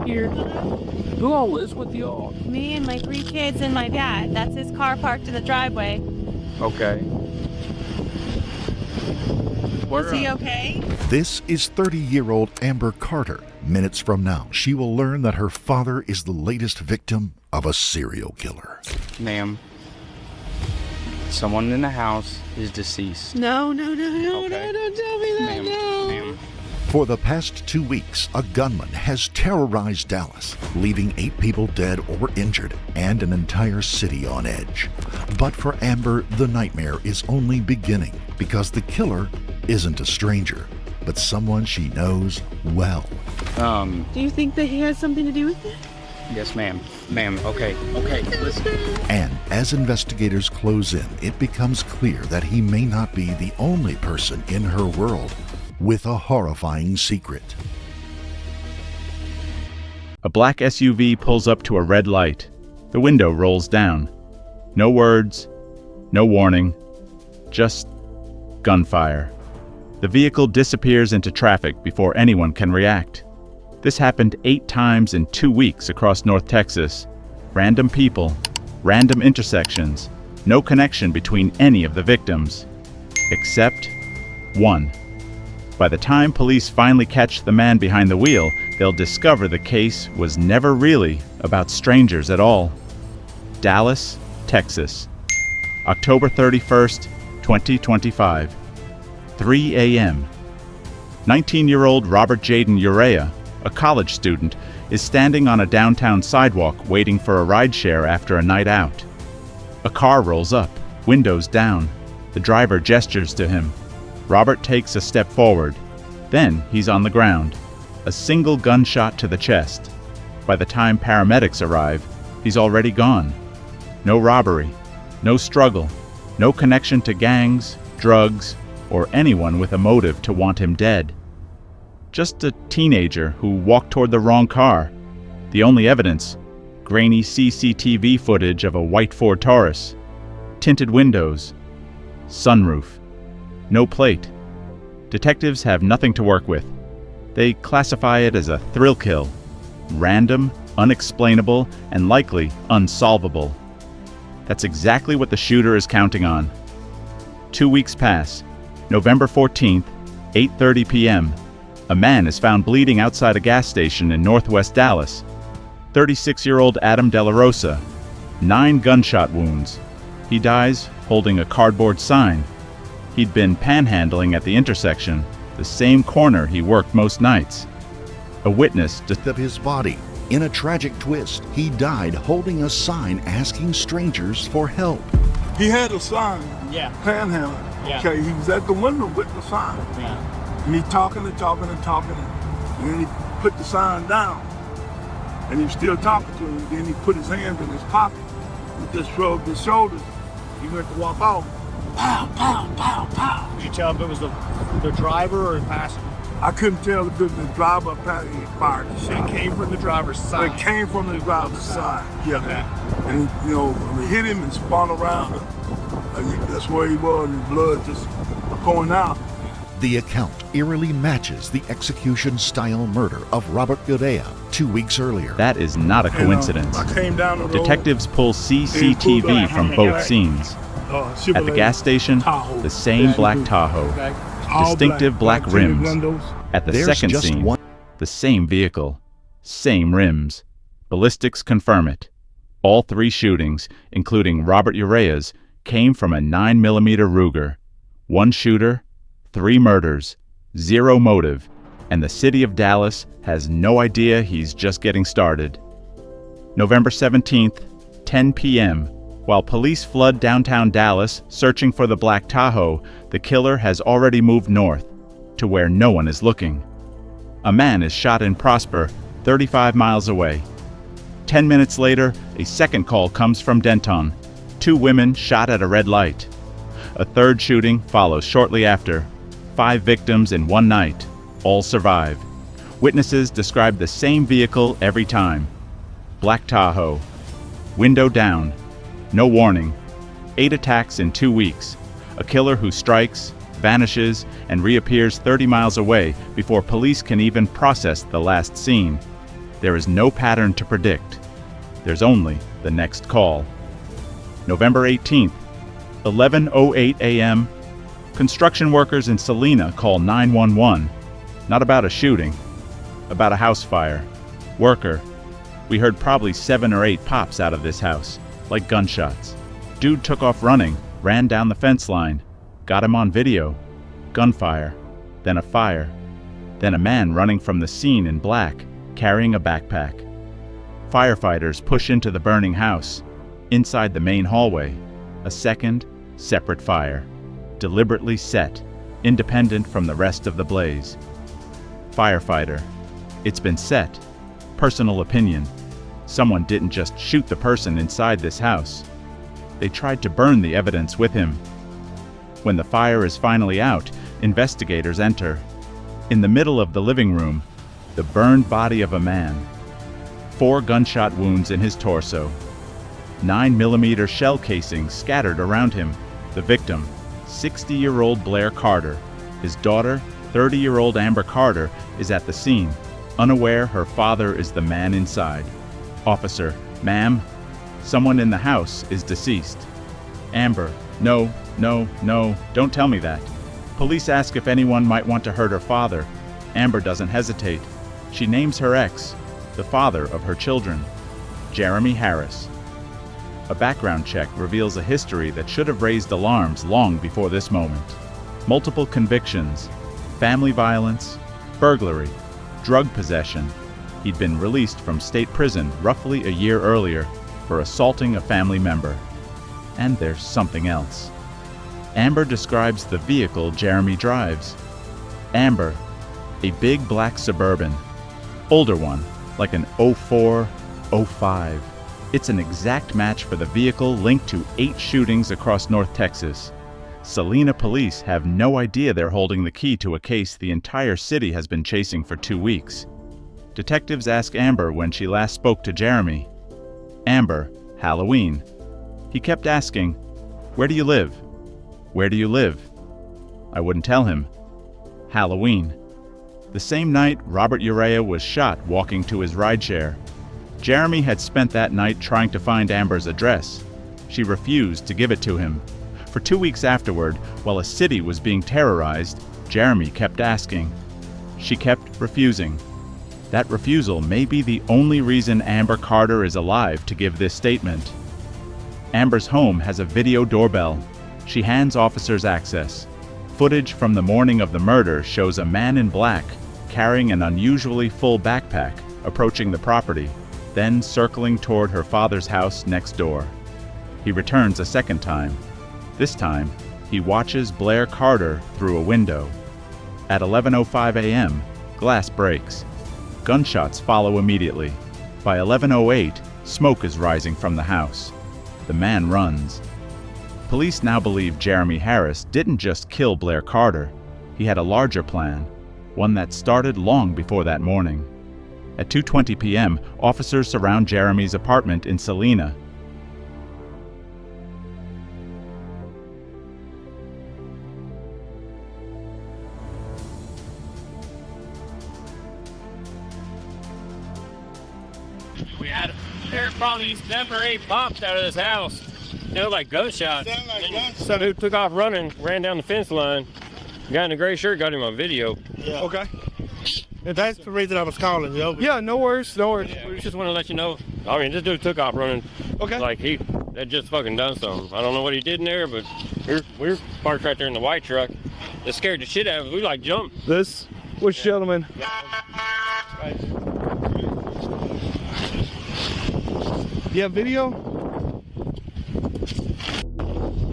here. Who all lives with y'all? Me and my 3 kids and my dad. That's his car parked in the driveway. Okay. Is he okay? This is 30-year-old Amber Carter. Minutes from now, she will learn that her father is the latest victim of a serial killer. Ma'am, someone in the house is deceased. No, Okay. don't tell me that, Ma'am. For the past 2 weeks, a gunman has terrorized Dallas, leaving 8 people dead or injured and an entire city on edge. But for Amber, the nightmare is only beginning because the killer isn't a stranger, but someone she knows well. Do you think that he has something to do with it? Yes, ma'am. Ma'am, okay, listen. And as investigators close in, it becomes clear that he may not be the only person in her world with a horrifying secret. A black SUV pulls up to a red light. The window rolls down. No words, no warning, just gunfire. The vehicle disappears into traffic before anyone can react. This happened 8 times in 2 weeks across North Texas. Random people, random intersections, no connection between any of the victims, except one. By the time police finally catch the man behind the wheel, they'll discover the case was never really about strangers at all. Dallas, Texas, October 31st, 2025, 3 a.m. 19-year-old Robert Jaden Urea, a college student, is standing on a downtown sidewalk waiting for a rideshare after a night out. A car rolls up, windows down. The driver gestures to him. Robert takes a step forward. Then he's on the ground. A single gunshot to the chest. By the time paramedics arrive, he's already gone. No robbery, no struggle, no connection to gangs, drugs, or anyone with a motive to want him dead. Just a teenager who walked toward the wrong car. The only evidence, grainy CCTV footage of a white Ford Taurus. Tinted windows. Sunroof. No plate. Detectives have nothing to work with. They classify it as a thrill kill. Random, unexplainable, and likely unsolvable. That's exactly what the shooter is counting on. 2 weeks pass. November 14th, 8:30 p.m. A man is found bleeding outside a gas station in northwest Dallas. 36-year-old Adam De La Rosa. 9 gunshot wounds. He dies holding a cardboard sign. He'd been panhandling at the intersection, the same corner he worked most nights. A witness Of his body. In a tragic twist, he died holding a sign asking strangers for help. He had a sign, panhandling. Yeah. Okay, he was at the window with the sign. Yeah. And he talking, and then he put the sign down. And he was still talking to him. Then he put his hands in his pocket. He just shrugged his shoulders. He went to walk off. Pow, pow, pow, pow. Could you tell if it was the driver or the passenger? I couldn't tell if it was the driver or passenger. He fired the shot. It came from the driver's side. It came from the driver's side. Yeah. Okay. And we hit him and spun around. That's where he was, and his blood just pouring out. The account eerily matches the execution-style murder of Robert Urea 2 weeks earlier. That is not a coincidence. I came down the road. Detectives pull CCTV from both scenes. At the gas station, the same black Tahoe. Distinctive black rims. At the There's second just scene, one- the same vehicle, same rims. Ballistics confirm it. All 3 shootings, including Robert Urea's, came from a 9mm Ruger. 1 shooter, 3 murders, 0 motive, and the city of Dallas has no idea he's just getting started. November 17th, 10 p.m. While police flood downtown Dallas searching for the black Tahoe, the killer has already moved north, to where no one is looking. A man is shot in Prosper, 35 miles away. 10 minutes later, a second call comes from Denton. 2 women shot at a red light. A third shooting follows shortly after. 5 victims in one night. All survive. Witnesses describe the same vehicle every time. Black Tahoe. Window down. No warning. 8 attacks in 2 weeks. A killer who strikes, vanishes, and reappears 30 miles away before police can even process the last scene. There is no pattern to predict. There's only the next call. November 18th, 11:08 a.m. Construction workers in Celina call 911. Not about a shooting, about a house fire. Worker: we heard probably 7 or 8 pops out of this house, like gunshots. Dude took off running, ran down the fence line. Got him on video. Gunfire, then a fire, then a man running from the scene in black, carrying a backpack. Firefighters push into the burning house. Inside the main hallway, a second, separate fire, deliberately set, independent from the rest of the blaze. Firefighter: it's been set. Personal opinion: someone didn't just shoot the person inside this house. They tried to burn the evidence with him. When the fire is finally out, investigators enter. In the middle of the living room, the burned body of a man. 4 gunshot wounds in his torso. 9mm shell casings scattered around him. The victim, 60-year-old Blair Carter. His daughter, 30-year-old Amber Carter, is at the scene, unaware her father is the man inside. Officer: ma'am, someone in the house is deceased. Amber: no, don't tell me that. Police ask if anyone might want to hurt her father. Amber doesn't hesitate. She names her ex, the father of her children, Jeremy Harris. A background check reveals a history that should have raised alarms long before this moment. Multiple convictions, family violence, burglary, drug possession. He'd been released from state prison roughly a year earlier for assaulting a family member. And there's something else. Amber describes the vehicle Jeremy drives. Amber: a big black Suburban. Older one, like an 04, 05. It's an exact match for the vehicle linked to 8 shootings across North Texas. Celina police have no idea they're holding the key to a case the entire city has been chasing for 2 weeks. Detectives ask Amber when she last spoke to Jeremy. Amber: Halloween. He kept asking, "Where do you live? Where do you live?" I wouldn't tell him. Halloween. The same night, Robert Urea was shot walking to his rideshare. Jeremy had spent that night trying to find Amber's address. She refused to give it to him. For 2 weeks afterward, while a city was being terrorized, Jeremy kept asking. She kept refusing. That refusal may be the only reason Amber Carter is alive to give this statement. Amber's home has a video doorbell. She hands officers access. Footage from the morning of the murder shows a man in black, carrying an unusually full backpack, approaching the property, then circling toward her father's house next door. He returns a second time. This time, he watches Blair Carter through a window. At 11:05 a.m., glass breaks. Gunshots follow immediately. By 11:08, smoke is rising from the house. The man runs. Police now believe Jeremy Harris didn't just kill Blair Carter. He had a larger plan, one that started long before that morning. At 2:20 p.m., officers surround Jeremy's apartment in Celina. We had probably 7 or 8 pops out of this house. They were like gunshots. So who took off running, ran down the fence line. Guy in the gray shirt got him on video. Yeah. Okay. That's the reason I was calling you. Yeah, no worries, no worries. Yeah, we just want to let you know. I mean, this dude took off running. Okay. Like he had just fucking done something. I don't know what he did in there, but we're parked right there in the white truck. It scared the shit out of us. We like jumped. Which gentleman? You have video?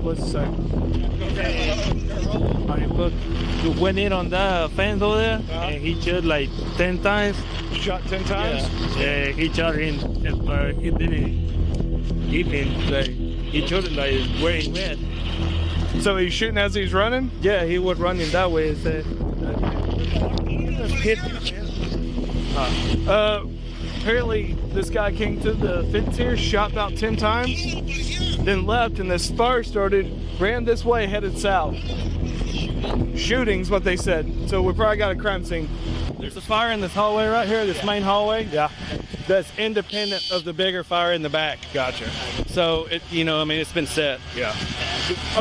What's the say? Look, you went in on the fence over there, and he shot like 10 times. Shot 10 times? Yeah, he shot him, but he didn't hit him. Like, he shot him like where he went. So he's shooting as he's running? Yeah, he was running that way. So, Hit him. Apparently, this guy came to the fence here, shot about 10 times, then left, and this fire started, ran this way, headed south. Shooting's what they said. So we probably got a crime scene. There's a fire in this hallway right here, this main hallway. Yeah. That's independent of the bigger fire in the back. Gotcha. So, it's been set. Yeah.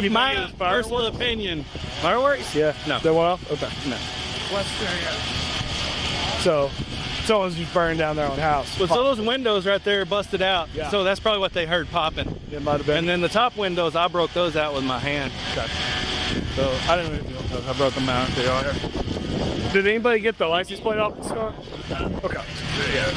My personal opinion. Fireworks? Yeah. No. They went off? Okay. No. So, someone's just burning down their own house. But so those windows right there busted out. Yeah. So that's probably what they heard popping. It might have been. And then the top windows, I broke those out with my hand. Okay. So, I didn't even know. I broke them out. They are. Did anybody get the license plate off this car? Okay. Yeah.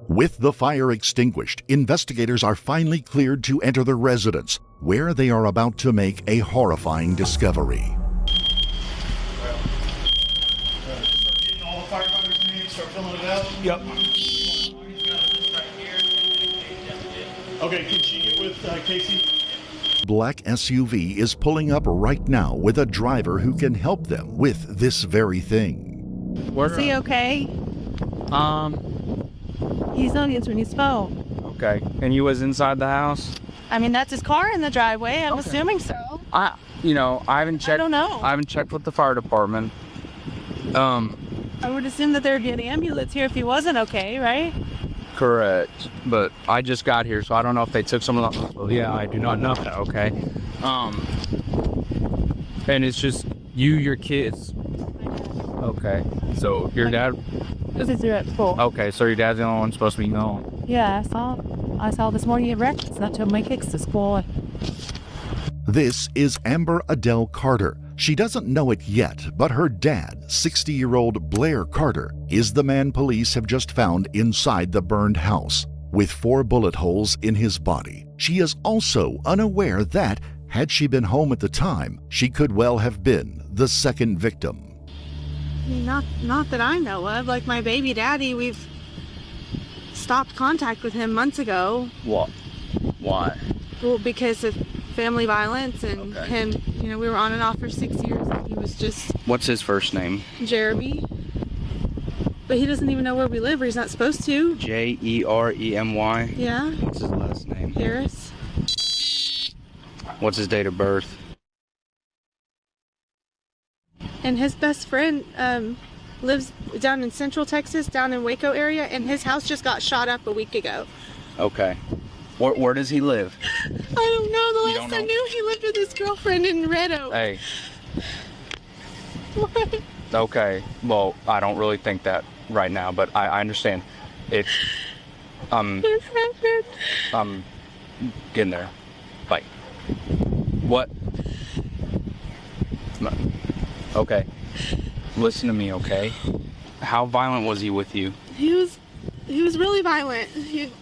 With the fire extinguished, investigators are finally cleared to enter the residence, where they are about to make a horrifying discovery. All the firefighters' names, start filling it out. Yep. Okay, can she get with Casey? Black SUV is pulling up right now with a driver who can help them with this very thing. Is he okay? He's not answering his phone. Okay. And you was inside the house? I mean, that's his car in the driveway. I'm assuming so. I haven't checked. I don't know. I haven't checked with the fire department. I would assume that there'd be an ambulance here if he wasn't okay, right? Correct. But I just got here, so I don't know if they took someone else. Well, yeah, I do not know that. Okay. And it's just you, your kids. Okay. So your dad. Because they're at school. Okay, so your dad's the only one supposed to be gone. Yeah, I saw this morning at breakfast. Not took my kicks to school. This is Amber Adele Carter. She doesn't know it yet, but her dad, 60-year-old Blair Carter, is the man police have just found inside the burned house, with 4 bullet holes in his body. She is also unaware that, had she been home at the time, she could well have been the second victim. Not that I know of. Like my baby daddy, we've stopped contact with him months ago. What? Why? Well, because of family violence and Okay. him, we were on and off for 6 years and he was just What's his first name? Jeremy. But he doesn't even know where we live or he's not supposed to. Jeremy. Yeah, What's his last name? Harris. What's his date of birth? And his best friend lives down in Central Texas, down in Waco area, and his house just got shot up a week ago. Okay. Where does he live? I don't know. The You last don't I know? knew, he lived with his girlfriend in Red Oak. Hey. Okay. Well, I don't really think that right now, but I understand. It's getting there. Bye. What? No. Okay. Listen to me, okay? How violent was he with you? He was really violent.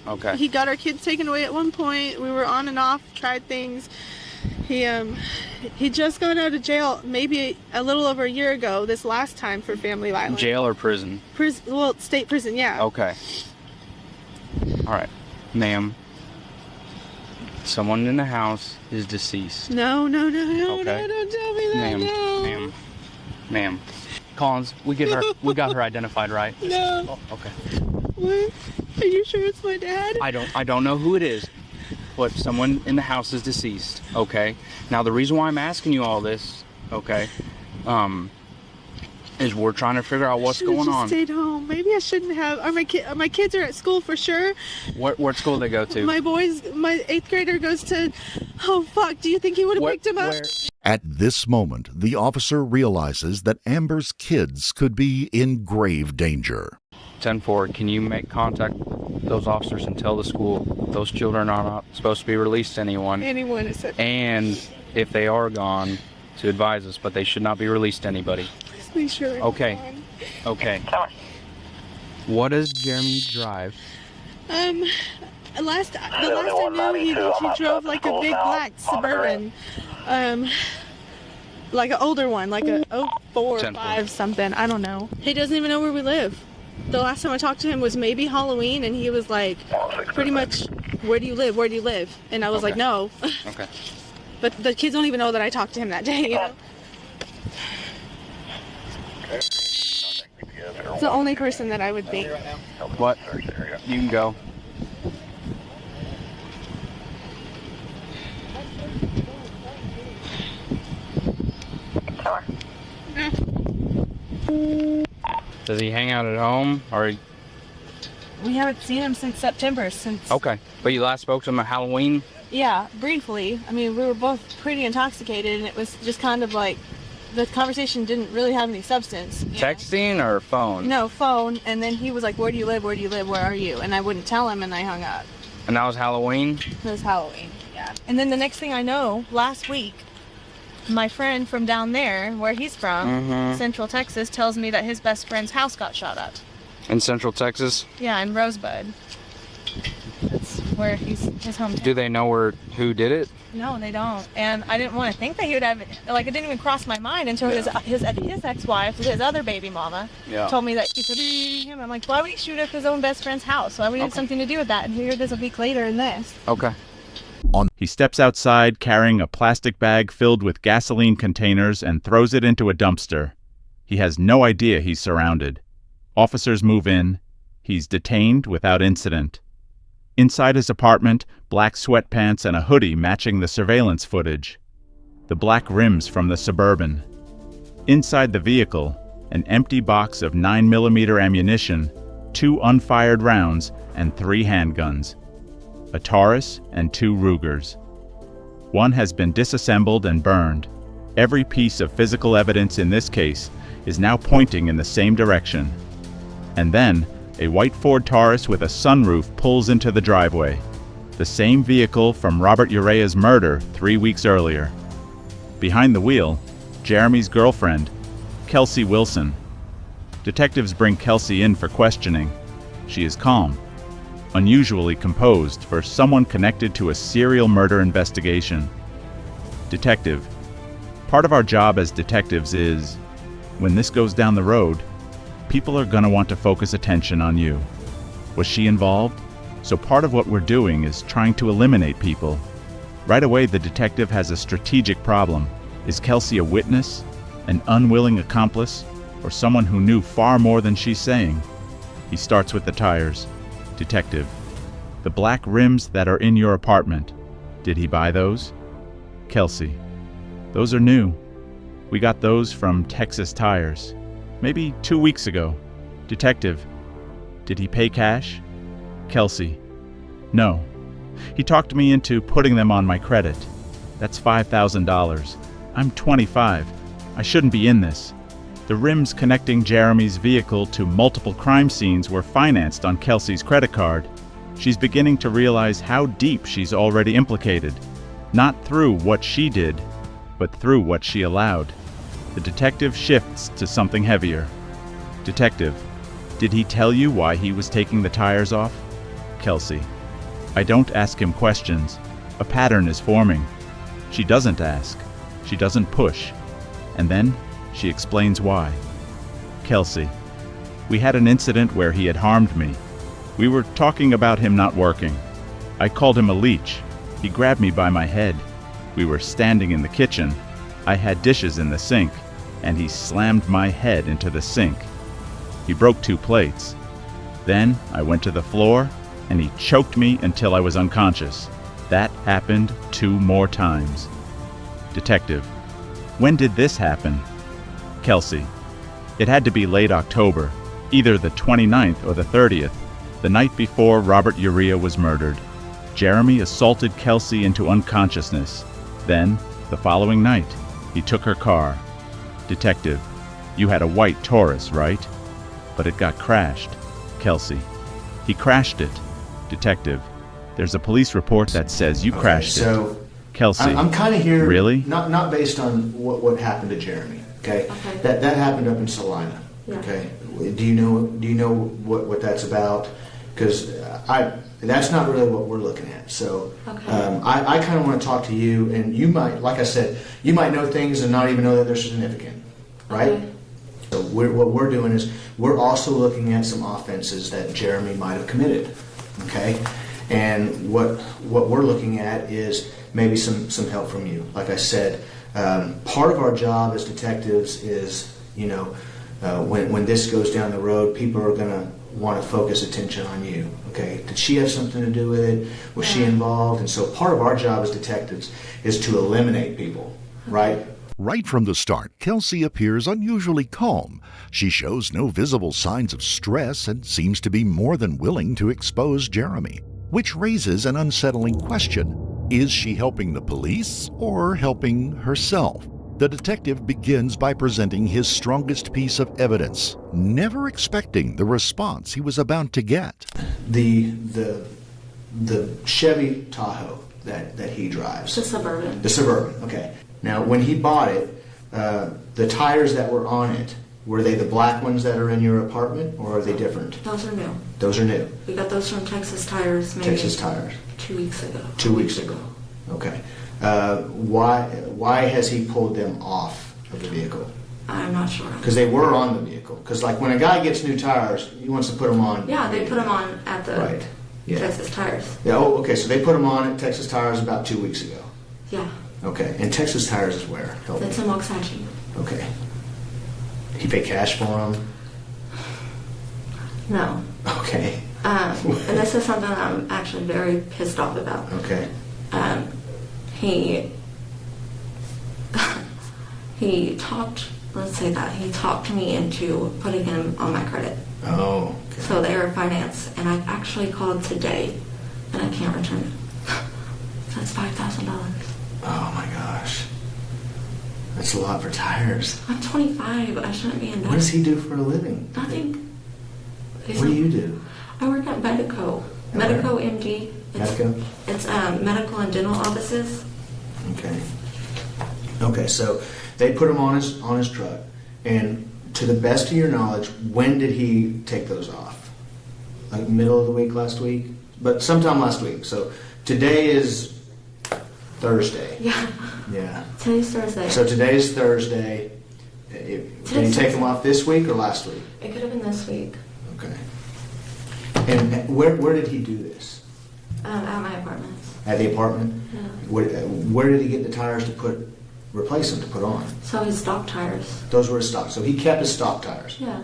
Okay. He got our kids taken away at one point. We were on and off, tried things. He just got out of jail maybe a little over a year ago, this last time for family violence. Jail or prison? Well, state prison, yeah. Okay. All right. Ma'am, someone in the house is deceased. No, Okay. don't tell me that, no. Ma'am. Collins, we got her identified, right? No. Okay. What? Are you sure it's my dad? I don't know who it is, but someone in the house is deceased, okay? Now, the reason why I'm asking you all this, okay, is we're trying to figure out what's going just on. Stayed home. Maybe I shouldn't have. My kids are at school for sure. What school do they go to? My 8th grader goes to. Oh fuck! Do you think he would have picked him up? At this moment, the officer realizes that Amber's kids could be in grave danger. 10-4, can you make contact with those officers and tell the school those children are not supposed to be released to anyone? Anyone is. And if they are gone, to advise us, but they should not be released to anybody. Please be sure. they're Okay. gone. Okay. What does Jeremy drive? The last I knew, he drove like a big black Suburban, like an older one, like a 04, 5 something. I don't know. He doesn't even know where we live. The last time I talked to him was maybe Halloween, and he was like, pretty much, where do you live? Where do you live? And I was like, no. Okay. But the kids don't even know that I talked to him that day. It's the only person that I would think. What? You can go. Does he hang out at home, or? We haven't seen him since September. Okay, but you last spoke to him at Halloween? Yeah, briefly. I mean, we were both pretty intoxicated, and it was just kind of like the conversation didn't really have any substance. Texting or phone? No, phone. And then he was like, "Where do you live? Where do you live? Where are you?" And I wouldn't tell him, and I hung up. And that was Halloween? It was Halloween, yeah. And then the next thing I know, last week, my friend from down there, where he's from, Central Texas, tells me that his best friend's house got shot up. In Central Texas? Yeah, in Rosebud. That's where his hometown. Do they know who did it? No, they don't. And I didn't want to think that he would have, like, it didn't even cross my mind until his ex-wife, his other baby mama, told me that she could shoot him. I'm like, why would he shoot up his own best friend's house? Why would he have something to do with that? And here it is a week later in this. Okay. He steps outside carrying a plastic bag filled with gasoline containers and throws it into a dumpster. He has no idea he's surrounded. Officers move in. He's detained without incident. Inside his apartment, black sweatpants and a hoodie matching the surveillance footage. The black rims from the Suburban. Inside the vehicle, an empty box of 9mm ammunition, 2 unfired rounds, and 3 handguns. A Taurus and 2 Rugers. One has been disassembled and burned. Every piece of physical evidence in this case is now pointing in the same direction. And then, a white Ford Taurus with a sunroof pulls into the driveway. The same vehicle from Robert Urea's murder 3 weeks earlier. Behind the wheel, Jeremy's girlfriend, Kelsey Wilson. Detectives bring Kelsey in for questioning. She is calm, unusually composed for someone connected to a serial murder investigation. Detective, part of our job as detectives is, when this goes down the road, people are going to want to focus attention on you. Was she involved? So part of what we're doing is trying to eliminate people. Right away, the detective has a strategic problem. Is Kelsey a witness, an unwilling accomplice, or someone who knew far more than she's saying? He starts with the tires. Detective, the black rims that are in your apartment, did he buy those? Kelsey, those are new. We got those from Texas Tires. Maybe 2 weeks ago. Detective, did he pay cash? Kelsey, no. He talked me into putting them on my credit. That's $5,000. I'm 25. I shouldn't be in this. The rims connecting Jeremy's vehicle to multiple crime scenes were financed on Kelsey's credit card. She's beginning to realize how deep she's already implicated. Not through what she did, but through what she allowed. The detective shifts to something heavier. Detective, did he tell you why he was taking the tires off? Kelsey, I don't ask him questions. A pattern is forming. She doesn't ask. She doesn't push. And then she explains why. Kelsey, we had an incident where he had harmed me. We were talking about him not working. I called him a leech. He grabbed me by my head. We were standing in the kitchen. I had dishes in the sink, and he slammed my head into the sink. He broke 2 plates. Then I went to the floor, and he choked me until I was unconscious. That happened 2 more times. Detective, when did this happen? Kelsey, it had to be late October, either the 29th or the 30th, the night before Robert Urea was murdered. Jeremy assaulted Kelsey into unconsciousness. Then, the following night, he took her car. Detective, you had a white Taurus, right? But it got crashed. Kelsey, he crashed it. Detective, there's a police report that says you crashed it. Kelsey, I'm kind of here. Really? Not based on what happened to Jeremy. Okay. That happened up in Celina. Yeah. Okay. Do you know what that's about? Because that's not really what we're looking at. So I kind of want to talk to you, and you might, like I said, you might know things and not even know that they're significant, right? Okay. So what we're doing is we're also looking at some offenses that Jeremy might have committed. Okay. And what we're looking at is maybe some help from you. Like I said, part of our job as detectives is, when this goes down the road, people are going to want to focus attention on you. Okay, did she have something to do with it? Was she involved? And so part of our job as detectives is to eliminate people, right? Right from the start, Kelsey appears unusually calm. She shows no visible signs of stress and seems to be more than willing to expose Jeremy, which raises an unsettling question. Is she helping the police or helping herself? The detective begins by presenting his strongest piece of evidence, never expecting the response he was about to get. The Chevy Tahoe that he drives. The Suburban. The Suburban, okay. Now, when he bought it, the tires that were on it, were they the black ones that are in your apartment, or are they different? Those are new. Those are new. We got those from Texas Tires maybe Texas Tires. 2 weeks ago. 2 weeks ago. Okay. Why has he pulled them off of the vehicle? I'm not sure. Because they were on the vehicle. Because like when a guy gets new tires, he wants to put them on. Yeah, they put them on at the Right. Yeah. Texas Tires. Yeah. Oh, okay. So they put them on at Texas Tires about 2 weeks ago. Yeah. Okay. And Texas Tires is where? Help me. It's in Waxahachie. Okay. He pay cash for them? No. Okay. And this is something I'm actually very pissed off about. Okay. He talked, let's say that, he talked me into putting him on my credit. Oh, okay. So they are financed, and I actually called today, and I can't return it. That's $5,000. Oh my gosh. That's a lot for tires. I'm 25. I shouldn't be in debt. What does he do for a living? Nothing. What do you do? I work at Medico. Medico MD. Medico? It's medical and dental offices. Okay. Okay, so they put him on his truck, and to the best of your knowledge, when did he take those off? Like middle of the week last week? But sometime last week. So today is Thursday. Yeah. Yeah. Today's Thursday. So today's Thursday. Did he take them off this week or last week? It could have been this week. Okay. And where did he do this? At my apartment. At the apartment? Yeah. Where did he get the tires to replace them, to put on? So his stock tires. Those were his stock. So he kept his stock tires. Yeah.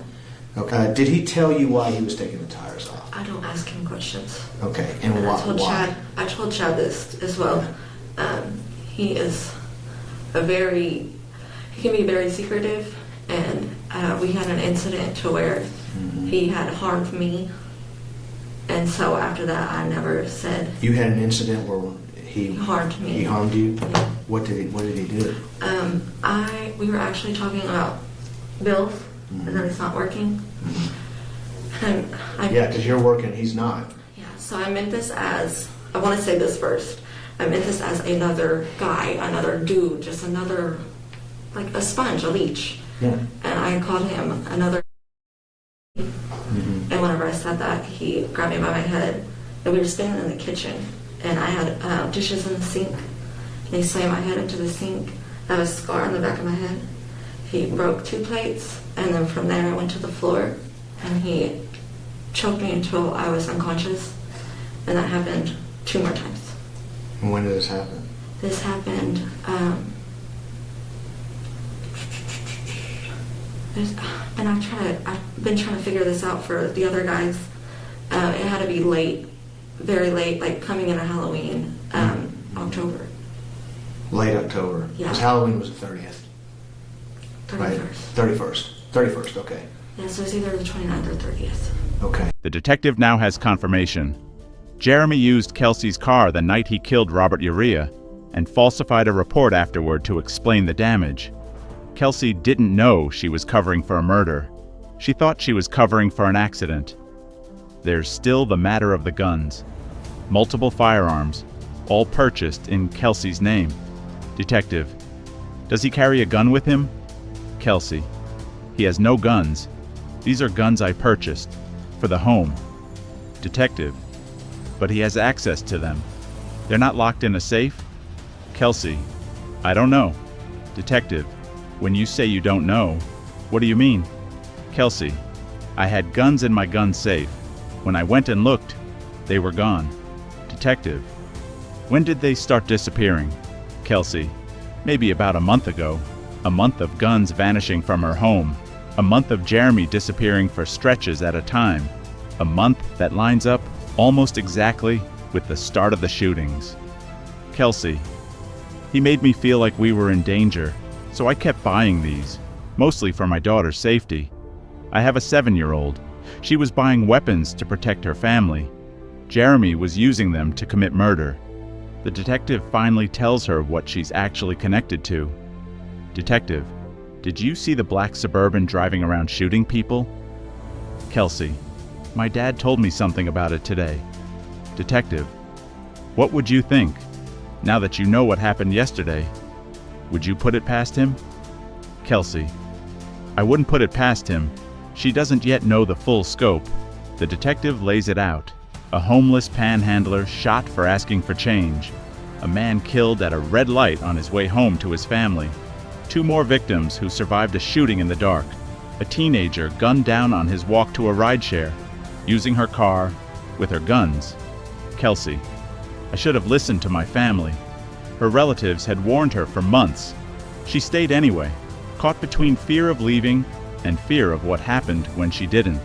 Okay. Did he tell you why he was taking the tires off? I don't ask him questions. Okay. And And why? I told Chad this as well. He is he can be very secretive, and we had an incident to where he had harmed me, and so after that I never said. You had an incident where he harmed me. He harmed you? Yeah. What did he do? We were actually talking about bills, and then it's not working. And Yeah, because you're working, he's not. Yeah, so I meant this as, I want to say this first. I meant this as another guy, another dude, just another, like a sponge, a leech. Yeah. And I called him another. And whenever I said that, he grabbed me by my head. And we were standing in the kitchen, and I had dishes in the sink. And he slammed my head into the sink. I have a scar on the back of my head. He broke 2 plates, and then from there I went to the floor, and he choked me until I was unconscious. And that happened 2 more times. And when did this happen? This happened, and I've been trying to figure this out for the other guys. It had to be late, very late, like coming into Halloween, October. Late October. Yeah. Because Halloween was the 30th. 31st. Right? 31st, okay. Yeah, so it's either the 29th or 30th. Okay. The detective now has confirmation. Jeremy used Kelsey's car the night he killed Robert Urea and falsified a report afterward to explain the damage. Kelsey didn't know she was covering for a murder. She thought she was covering for an accident. There's still the matter of the guns. Multiple firearms, all purchased in Kelsey's name. Detective: does he carry a gun with him? Kelsey: he has no guns. These are guns I purchased for the home. Detective: but he has access to them. They're not locked in a safe? Kelsey: I don't know. Detective: when you say you don't know, what do you mean? Kelsey: I had guns in my gun safe. When I went and looked, they were gone. Detective: when did they start disappearing? Kelsey: maybe about a month ago. A month of guns vanishing from her home. A month of Jeremy disappearing for stretches at a time. A month that lines up almost exactly with the start of the shootings. Kelsey: he made me feel like we were in danger. So I kept buying these, mostly for my daughter's safety. I have a 7-year-old. She was buying weapons to protect her family. Jeremy was using them to commit murder. The detective finally tells her what she's actually connected to. Detective, did you see the black Suburban driving around shooting people? Kelsey, my dad told me something about it today. Detective, what would you think, now that you know what happened yesterday? Would you put it past him? Kelsey, I wouldn't put it past him. She doesn't yet know the full scope. The detective lays it out. A homeless panhandler shot for asking for change. A man killed at a red light on his way home to his family. 2 more victims who survived a shooting in the dark. A teenager gunned down on his walk to a rideshare, using her car with her guns. Kelsey, I should have listened to my family. Her relatives had warned her for months. She stayed anyway, caught between fear of leaving and fear of what happened when she didn't.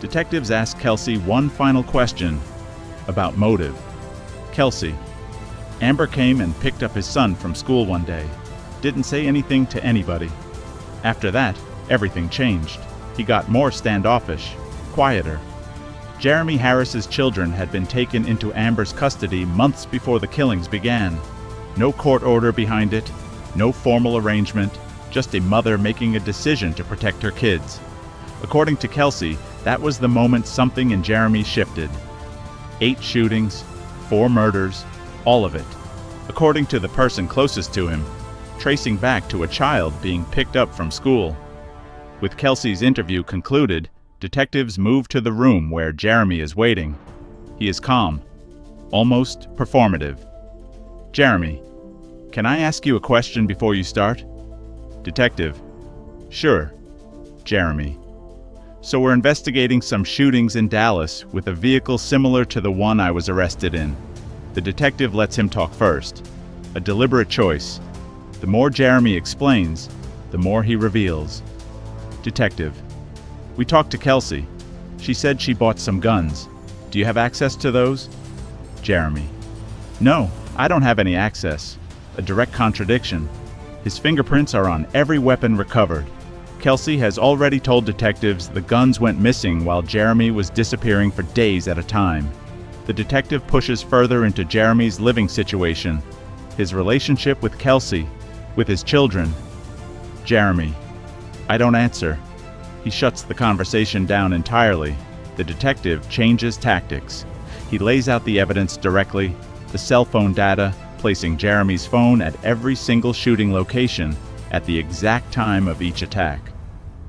Detectives asked Kelsey one final question about motive. Kelsey, Amber came and picked up his son from school one day. Didn't say anything to anybody. After that, everything changed. He got more standoffish, quieter. Jeremy Harris's children had been taken into Amber's custody months before the killings began. No court order behind it, no formal arrangement, just a mother making a decision to protect her kids. According to Kelsey, that was the moment something in Jeremy shifted. 8 shootings, 4 murders, all of it. According to the person closest to him, tracing back to a child being picked up from school. With Kelsey's interview concluded, detectives move to the room where Jeremy is waiting. He is calm, almost performative. Jeremy, can I ask you a question before you start? Detective, sure. Jeremy, so we're investigating some shootings in Dallas with a vehicle similar to the one I was arrested in. The detective lets him talk first. A deliberate choice. The more Jeremy explains, the more he reveals. Detective, we talked to Kelsey. She said she bought some guns. Do you have access to those? Jeremy, no, I don't have any access. A direct contradiction. His fingerprints are on every weapon recovered. Kelsey has already told detectives the guns went missing while Jeremy was disappearing for days at a time. The detective pushes further into Jeremy's living situation, his relationship with Kelsey, with his children. Jeremy, I don't answer. He shuts the conversation down entirely. The detective changes tactics. He lays out the evidence directly, the cell phone data, placing Jeremy's phone at every single shooting location at the exact time of each attack.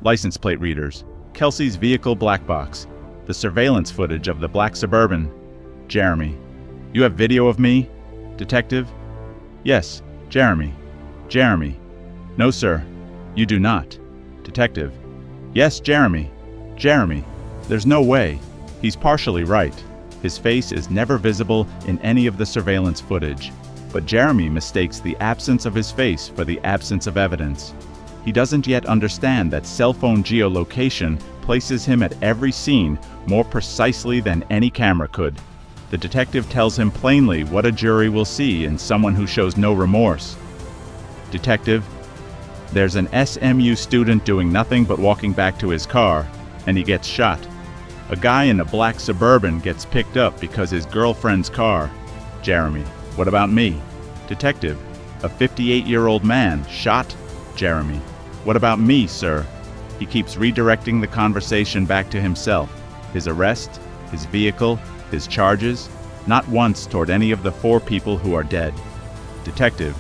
License plate readers, Kelsey's vehicle black box, the surveillance footage of the black Suburban. Jeremy, you have video of me? Detective, yes. Jeremy, Jeremy, no sir, you do not. Detective, yes Jeremy, Jeremy, there's no way. He's partially right. His face is never visible in any of the surveillance footage. But Jeremy mistakes the absence of his face for the absence of evidence. He doesn't yet understand that cell phone geolocation places him at every scene more precisely than any camera could. The detective tells him plainly what a jury will see in someone who shows no remorse. Detective, there's an SMU student doing nothing but walking back to his car, and he gets shot. A guy in a black Suburban gets picked up because his girlfriend's car. Jeremy, what about me? Detective, a 58-year-old man shot. Jeremy, what about me, sir? He keeps redirecting the conversation back to himself, his arrest, his vehicle, his charges, not once toward any of the 4 people who are dead. Detective,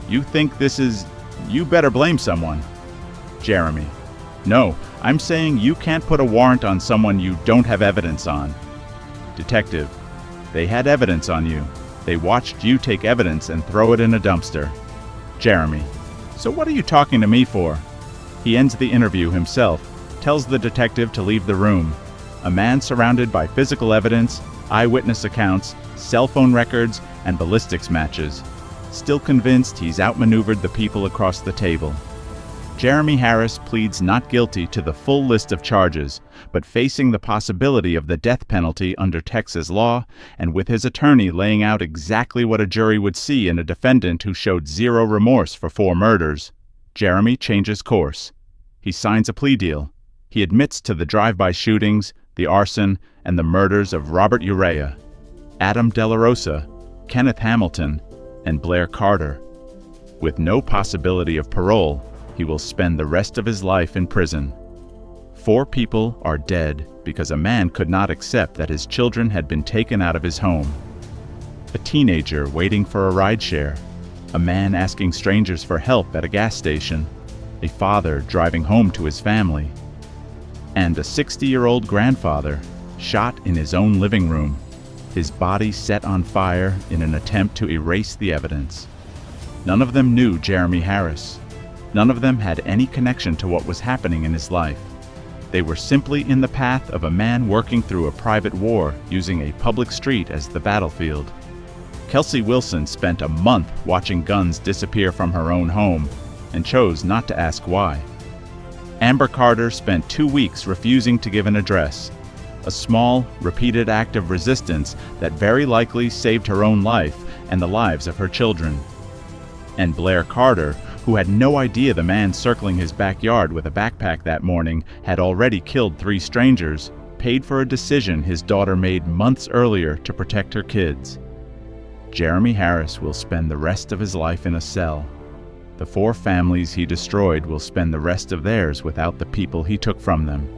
you think this is... You better blame someone. Jeremy, no, I'm saying you can't put a warrant on someone you don't have evidence on. Detective, they had evidence on you. They watched you take evidence and throw it in a dumpster. Jeremy, so what are you talking to me for? He ends the interview himself, tells the detective to leave the room. A man surrounded by physical evidence, eyewitness accounts, cell phone records, and ballistics matches. Still convinced he's outmaneuvered the people across the table. Jeremy Harris pleads not guilty to the full list of charges, but facing the possibility of the death penalty under Texas law, and with his attorney laying out exactly what a jury would see in a defendant who showed zero remorse for 4 murders, Jeremy changes course. He signs a plea deal. He admits to the drive-by shootings, the arson, and the murders of Robert Urea, Adam De La Rosa, Kenneth Hamilton, and Blair Carter. With no possibility of parole, he will spend the rest of his life in prison. 4 people are dead because a man could not accept that his children had been taken out of his home. A teenager waiting for a rideshare, a man asking strangers for help at a gas station, a father driving home to his family, and a 60-year-old grandfather shot in his own living room, his body set on fire in an attempt to erase the evidence. None of them knew Jeremy Harris. None of them had any connection to what was happening in his life. They were simply in the path of a man working through a private war using a public street as the battlefield. Kelsey Wilson spent a month watching guns disappear from her own home and chose not to ask why. Amber Carter spent 2 weeks refusing to give an address, a small, repeated act of resistance that very likely saved her own life and the lives of her children. And Blair Carter, who had no idea the man circling his backyard with a backpack that morning had already killed 3 strangers, paid for a decision his daughter made months earlier to protect her kids. Jeremy Harris will spend the rest of his life in a cell. The 4 families he destroyed will spend the rest of theirs without the people he took from them.